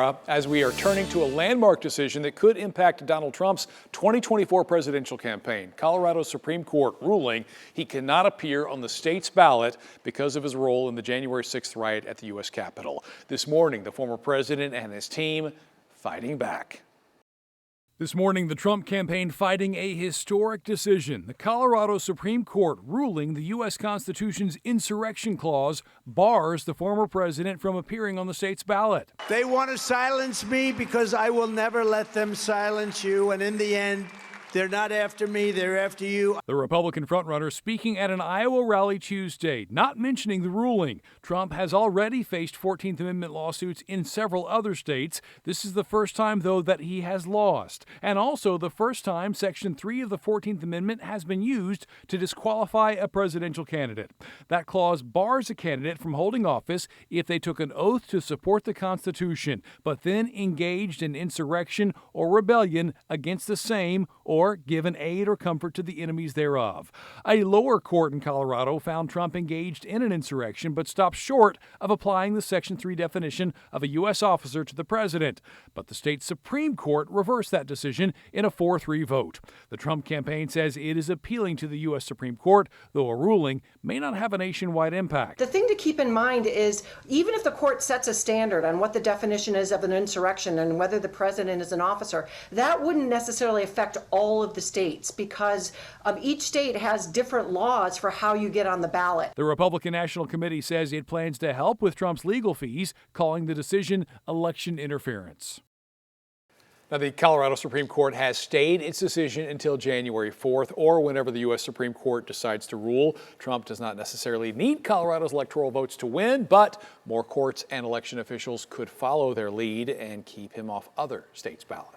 As we are turning to a landmark decision that could impact Donald Trump's 2024 presidential campaign. Colorado's Supreme Court ruling he cannot appear on the state's ballot because of his role in the January 6th riot at the U.S. Capitol. This morning, the former president and his team fighting back. This morning, the Trump campaign fighting a historic decision. The Colorado Supreme Court ruling the U.S. Constitution's insurrection clause bars the former president from appearing on the state's ballot. They want to silence me because I will never let them silence you. And in the end, they're not after me, they're after you. The Republican frontrunner speaking at an Iowa rally Tuesday, not mentioning the ruling. Trump has already faced 14th Amendment lawsuits in several other states. This is the first time, though, that he has lost. And also the first time Section 3 of the 14th Amendment has been used to disqualify a presidential candidate. That clause bars a candidate from holding office if they took an oath to support the Constitution, but then engaged in insurrection or rebellion against the same or given aid or comfort to the enemies thereof. A lower court in Colorado found Trump engaged in an insurrection but stopped short of applying the Section 3 definition of a U.S. officer to the president. But the state Supreme Court reversed that decision in a 4-3 vote. The Trump campaign says it is appealing to the U.S. Supreme Court, though a ruling may not have a nationwide impact. The thing to keep in mind is even if the court sets a standard on what the definition is of an insurrection and whether the president is an officer, that wouldn't necessarily affect all of the states because each state has different laws for how you get on the ballot. The Republican National Committee says it plans to help with Trump's legal fees, calling the decision election interference. Now, the Colorado Supreme Court has stayed its decision until January 4th or whenever the U.S. Supreme Court decides to rule. Trump does not necessarily need Colorado's electoral votes to win, but more courts and election officials could follow their lead and keep him off other states' ballots.